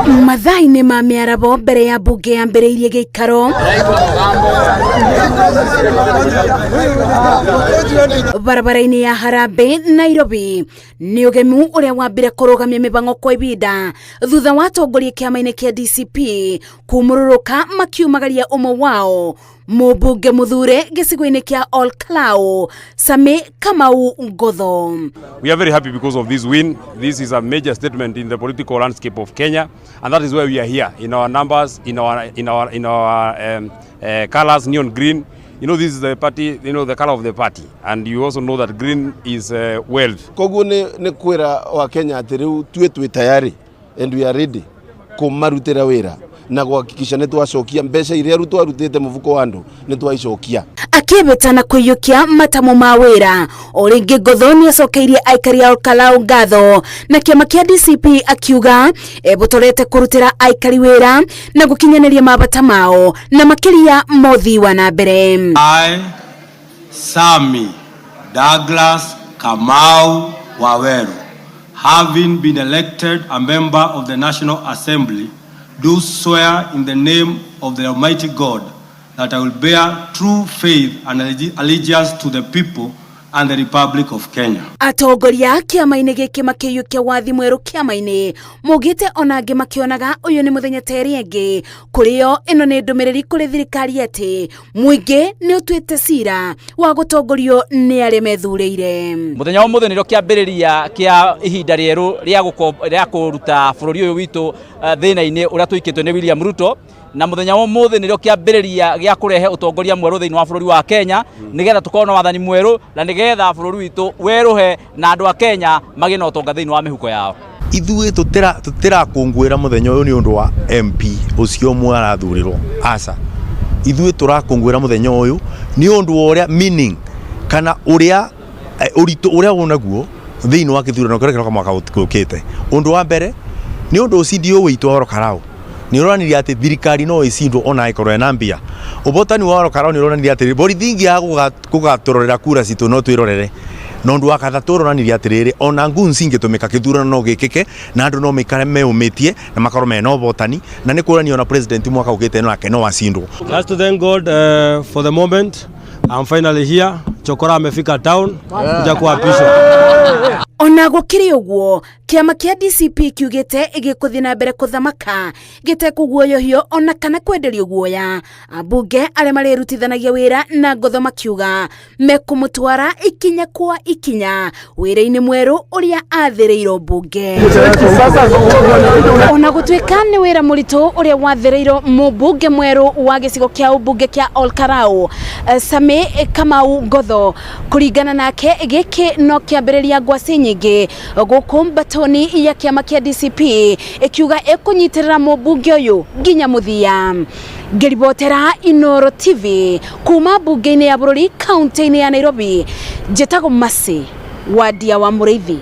Mathainĩ ma mĩarabo mbere ya mbunge yambĩrĩirie gĩikaro barabara-inĩ ya Harambee Nairobi nĩ ũgemu ũrĩa wambire kũrũgamia mĩbango kwa ihinda thutha wa atongoria kĩama-inĩ kĩa DCP kumũrũrũka makiumagaria ũmwe wao mũmbunge mũthure gĩcigo-inĩ kĩa Olkalau Sammy Ngotho. We are very happy because of this win. This is a major statement in the political landscape of Kenya, and that is why we are here in our numbers, in our colors, neon green. You know, this is the party, you know, the color of the party, and you also know that green is wealth. Koguo ni kwira wa Kenya ati riu tue tayari and we are ready kumarutira wira na guhakikisha ni twacokia mbeca iria rutu arutite mufuko wa andu ni twaicokia. Akĩbĩta na kũiyũkia matamu ma wĩra o rĩngĩ Ngotho nĩ acokeirie aikari a Olkalau ngatho na kĩama kĩa DCP akiuga ebotorete kũrutĩra aikari wĩra na gũkinyanĩria mabata mao na makĩria mothi wa na mbere. I, Sammy Douglas Kamau Waweru, having been elected a member of the National Assembly, do swear in the name of the Almighty God that I will bear true faith and allegiance to the people and the Republic of Kenya. Atongoria kĩama-inĩ gĩkĩ makĩiyũkia wathi mwerũ kĩama-inĩ mugĩte ona angĩ makĩonaga ũyũ nĩ mũthenya teri ĩngĩ kũrĩo ĩno nĩ ndũmĩrĩri kũrĩ thirikari atĩ mũingĩ nĩ ũtuĩte cira wa gũtongorio nĩ arĩa methurĩire. Mũthenya wa ũmũthĩ nĩrĩo kĩambĩrĩria kĩa ihinda rĩerũ rĩa kũruta bũrũri ũyũ witũ thĩna-inĩ ũrĩa tũikĩtwo nĩ William Ruto, na mũthenya wa ũmũthĩ nĩrĩo kĩambĩrĩria gĩa kũrehe ũtongoria mwerũ thĩinĩ wa bũrũri wa Kenya nĩgetha tũkorwo na wathani mwerũ na nĩgetha bũrũri witũ werũhe na andũ a Kenya magĩe na ũtonga thĩinĩ wa mĩhuko yao. Ithuĩ tũtirakũngũĩra mũthenya ũyũ nĩ ũndũ wa MP ũcio ũmwe arathurĩrwo, aca. Ithuĩ tũrakũngũĩra mũthenya ũyũ nĩ ũndũ wa ũrĩa meaning kana ũrĩa ũritũ ũrĩa wonaguo thĩinĩ wa gĩthurano kĩrĩa kĩroka mwaka ũkĩte. Ũndũ wa mbere nĩ ũndũ ũcindio witũ wa Olkalau ni uronanirie ati thirikari no icindwo ona ikorwo na mbia. Ubotani wa Olkalau ni uronanirie ati borithi ya gugatororera kura citu no twirorere. No ndu akathatu uronanirie ati riri ona ngunci ingitumika kithurano no gikike na andu no mikare meumitie na makorwo me no botani na ni kurani ona president mwaka ukite no akeno acindwo. Just to thank God for the moment. I'm finally here. Chokora amefika town kuja kuapishwa. Ona gũkĩrĩ ũguo kĩama kĩa DCP kiugĩte ĩgĩkũthiĩ na mbere kũthamaka gĩtekũguoyohio ona kana kwenderio guoya. Ambunge arĩa marĩrutithanagia wĩra na Ngotho makiuga mekũmũtwara ikinya kwa ikinya wĩra-inĩ mwerũ ũrĩa athĩrĩirwo mbunge. Ona gũtuĩka nĩ wĩra mũritũ ũrĩa wathĩrĩirwo mũmbunge mwerũ wa gĩcigo kĩa ũmbunge kĩa Olkalau Sammy Ngotho, kũringana nake gĩkĩ no kĩambĩrĩria ngwaci nyingĩ gũkũ mbatoni ya kĩama kĩa DCP ĩkiuga ĩkũnyitĩrĩra mũmbunge ũyũ nginya mũthia. Ngĩribotera Inooro TV kuma mbunge-inĩ ya bũrũri kaunti-inĩ ya Nairobi, njĩtagwo Mercy wa Mũrĩithi.